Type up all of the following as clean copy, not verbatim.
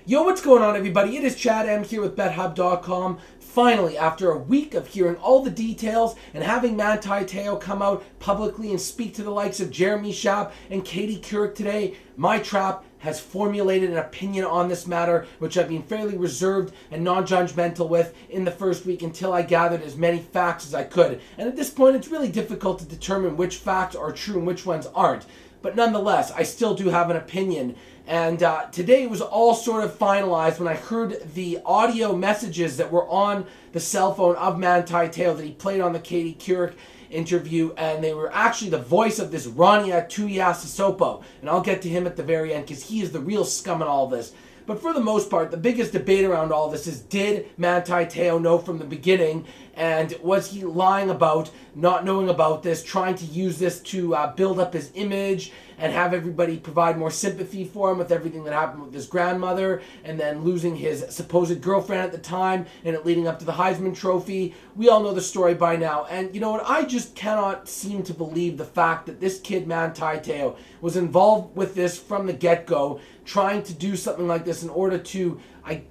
Yo, what's going on, everybody? It is Chad M here with BetHub.com. Finally, after a week of hearing all the details and having Manti Te'o come out publicly and speak to the likes of Jeremy Schaap and Katie Couric today, my trap has formulated an opinion on this matter, which I've been fairly reserved and non-judgmental with in the first week until I gathered as many facts as I could. And at this point, it's really difficult to determine which facts are true and which ones aren't. But nonetheless, I still do have an opinion. And today it was all sort of finalized when I heard the audio messages that were on the cell phone of Manti Te'o that he played on the Katie Couric interview, and they were actually the voice of this Ronnie Tuiasosopo. And I'll get to him at the very end because he is the real scum in all this. But for the most part, the biggest debate around all this is, did Manti Te'o know from the beginning? And was he lying about not knowing about this, trying to use this to build up his image and have everybody provide more sympathy for him with everything that happened with his grandmother, and then losing his supposed girlfriend at the time and it leading up to the Heisman Trophy? We all know the story by now. And you know what? I just cannot seem to believe the fact that this kid, Manti Te'o, was involved with this from the get-go, trying to do something like this in order to,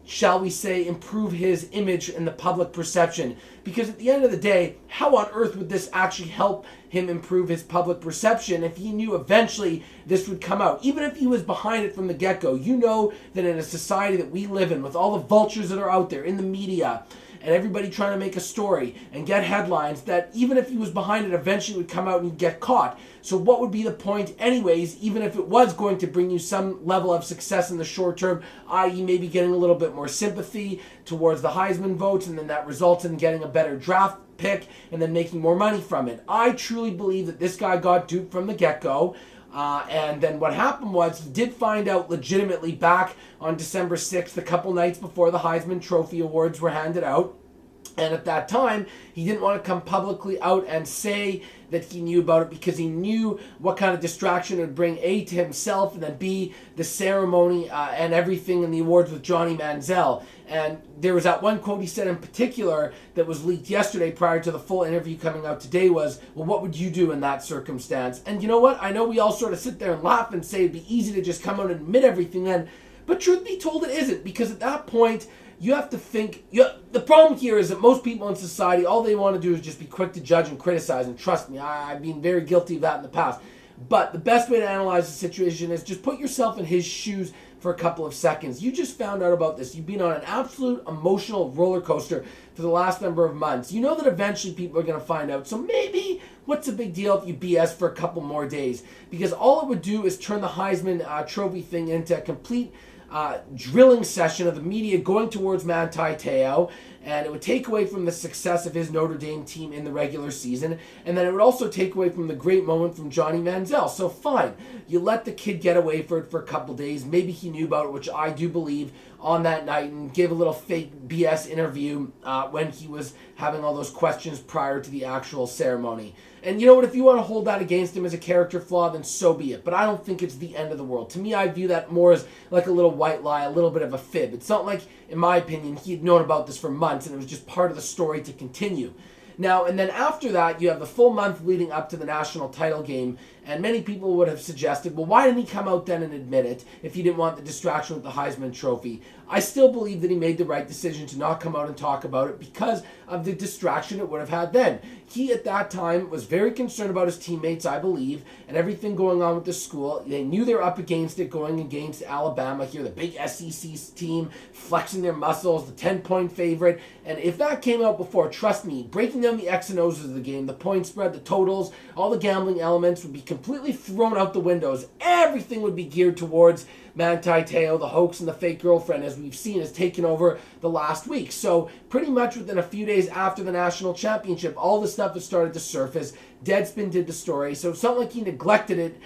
shall we say, improve his image in the public perception. Because at the end of the day, how on earth would this actually help him improve his public perception if he knew eventually this would come out? Even if he was behind it from the get-go, you know that in a society that we live in, with all the vultures that are out there in the media, and everybody trying to make a story and get headlines, that even if he was behind it, eventually it would come out and he'd get caught. So what would be the point anyways, even if it was going to bring you some level of success in the short term, i.e. maybe getting a little bit more sympathy towards the Heisman votes, and then that results in getting a better draft pick and then making more money from it? I truly believe that this guy got duped from the get-go. And then what happened was he did find out legitimately back on December 6th, a couple nights before the Heisman Trophy Awards were handed out. And at that time, he didn't want to come publicly out and say that he knew about it because he knew what kind of distraction it would bring, A, to himself, and then B, the ceremony and everything in the awards with Johnny Manziel. And there was that one quote he said in particular that was leaked yesterday prior to the full interview coming out today was, well, what would you do in that circumstance? And you know what? I know we all sort of sit there and laugh and say it'd be easy to just come out and admit everything then, but truth be told, it isn't, because at that point, you have to think. The problem here is that most people in society, all they want to do is just be quick to judge and criticize. And trust me, I've been very guilty of that in the past. But the best way to analyze the situation is just put yourself in his shoes for a couple of seconds. You just found out about this. You've been on an absolute emotional roller coaster for the last number of months. You know that eventually people are going to find out. So maybe what's the big deal if you BS for a couple more days? Because all it would do is turn the Heisman Trophy thing into a complete drilling session of the media going towards Manti Te'o, and it would take away from the success of his Notre Dame team in the regular season, and then it would also take away from the great moment from Johnny Manziel. So fine, you let the kid get away for it for a couple days. Maybe he knew about it, which I do believe, on that night, and gave a little fake BS interview when he was having all those questions prior to the actual ceremony. And you know what, if you want to hold that against him as a character flaw, then so be it. But I don't think it's the end of the world. To me, I view that more as like a little white lie, a little bit of a fib. It's not like, in my opinion, he had known about this for months and it was just part of the story to continue. Now, and then after that, you have the full month leading up to the national title game, and many people would have suggested, well, why didn't he come out then and admit it if he didn't want the distraction with the Heisman Trophy? I still believe that he made the right decision to not come out and talk about it because of the distraction it would have had then. He, at that time, was very concerned about his teammates, I believe, and everything going on with the school. They knew they were up against it, going against Alabama here, the big SEC team, flexing their muscles, the 10-point favorite. And if that came out before, trust me, breaking down the X and O's of the game, the point spread, the totals, all the gambling elements would be completely thrown out the windows. Everything would be geared towards Manti Te'o, the hoax, and the fake girlfriend, as we've seen, has taken over the last week. So pretty much within a few days after the national championship, all the stuff has started to surface. Deadspin did the story, so it's not like he neglected it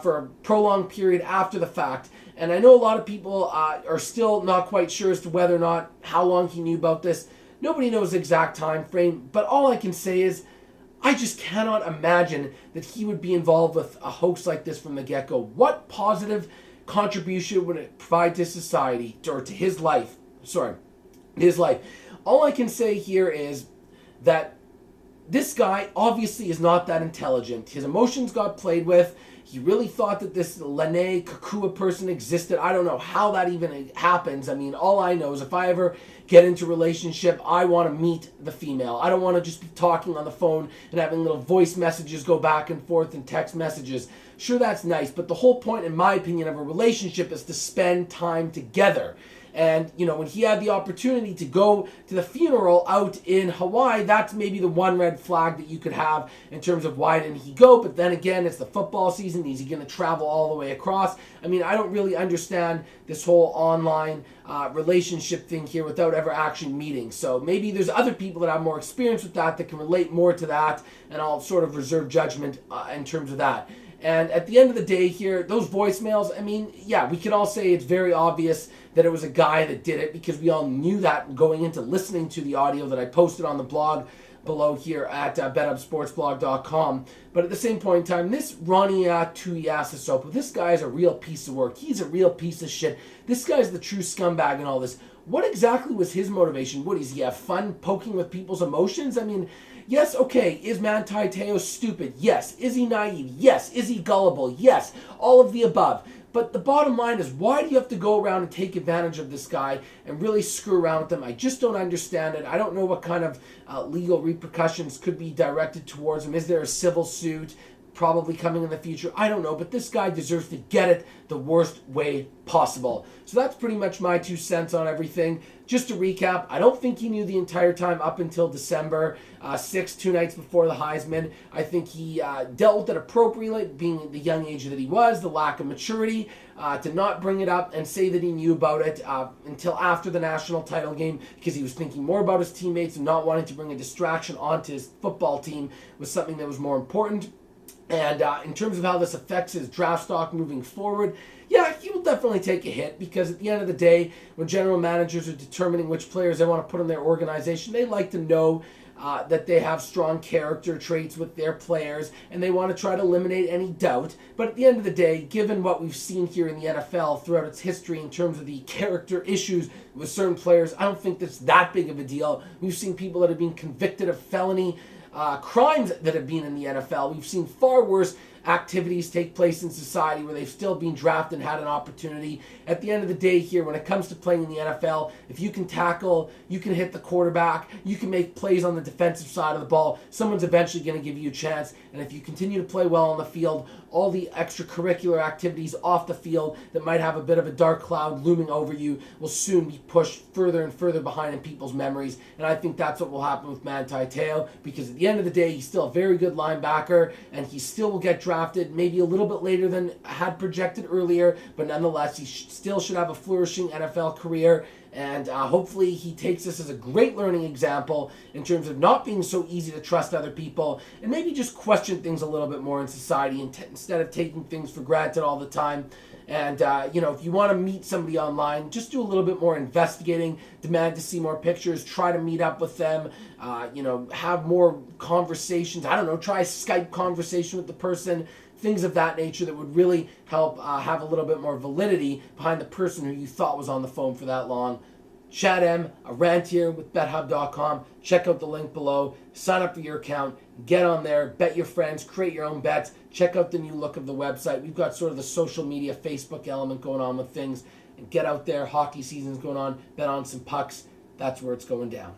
for a prolonged period after the fact. And I know a lot of people are still not quite sure as to whether or not how long he knew about this. Nobody knows the exact time frame, but all I can say is I just cannot imagine that he would be involved with a hoax like this from the get-go. What positive contribution would it provide to society, or to his life? His life. All I can say here is that this guy obviously is not that intelligent. His emotions got played with. He really thought that this Lene Kakua person existed. I don't know how that even happens. I mean, all I know is if I ever get into a relationship, I want to meet the female. I don't want to just be talking on the phone and having little voice messages go back and forth and text messages. Sure, that's nice, but the whole point, in my opinion, of a relationship is to spend time together. And, when he had the opportunity to go to the funeral out in Hawaii, that's maybe the one red flag that you could have in terms of why didn't he go. But then again, it's the football season. Is he going to travel all the way across? I mean, I don't really understand this whole online relationship thing here without ever actually meeting. So maybe there's other people that have more experience with that can relate more to that, and I'll sort of reserve judgment in terms of that. And at the end of the day here, those voicemails, I mean, yeah, we can all say it's very obvious that it was a guy that did it because we all knew that going into listening to the audio that I posted on the blog below here at betupsportsblog.com. But at the same point in time, this Ronnie Tuiasosopo, this guy is a real piece of work. He's a real piece of shit. This guy's the true scumbag in all this. What exactly was his motivation? What, does he have fun poking with people's emotions? I mean, yes, okay, is Manti Te'o stupid? Yes. Is he naive? Yes. Is he gullible? Yes. All of the above. But the bottom line is, why do you have to go around and take advantage of this guy and really screw around with him? I just don't understand it. I don't know what kind of legal repercussions could be directed towards him. Is there a civil suit probably coming in the future? I don't know, but this guy deserves to get it the worst way possible. So that's pretty much my 2 cents on everything. Just to recap, I don't think he knew the entire time up until December 6th, 2 nights before the Heisman. I think he dealt with it appropriately, being the young age that he was, the lack of maturity, to not bring it up and say that he knew about it until after the national title game, because he was thinking more about his teammates and not wanting to bring a distraction onto his football team was something that was more important. And in terms of how this affects his draft stock moving forward, yeah, he will definitely take a hit because at the end of the day, when general managers are determining which players they want to put in their organization, they like to know that they have strong character traits with their players, and they want to try to eliminate any doubt. But at the end of the day, given what we've seen here in the NFL throughout its history in terms of the character issues with certain players, I don't think that's that big of a deal. We've seen people that have been convicted of felony crimes that have been in the NFL. We've seen far worse activities take place in society where they've still been drafted and had an opportunity. At the end of the day here, when it comes to playing in the NFL, if you can tackle, you can hit the quarterback, you can make plays on the defensive side of the ball, someone's eventually going to give you a chance. And if you continue to play well on the field, all the extracurricular activities off the field that might have a bit of a dark cloud looming over you will soon be pushed further and further behind in people's memories. And I think that's what will happen with Manti Te'o, because at the end of the day, he's still a very good linebacker, and he still will get drafted maybe a little bit later than had projected earlier, but nonetheless, he still should have a flourishing NFL career. And hopefully he takes this as a great learning example in terms of not being so easy to trust other people and maybe just question things a little bit more in society instead of taking things for granted all the time. And, if you want to meet somebody online, just do a little bit more investigating, demand to see more pictures, try to meet up with them, have more conversations. I don't know, try a Skype conversation with the person, things of that nature that would really help have a little bit more validity behind the person who you thought was on the phone for that long. Chad M, a rant here with BetHub.com. Check out the link below. Sign up for your account. Get on there. Bet your friends. Create your own bets. Check out the new look of the website. We've got sort of the social media Facebook element going on with things. And get out there. Hockey season's going on. Bet on some pucks. That's where it's going down.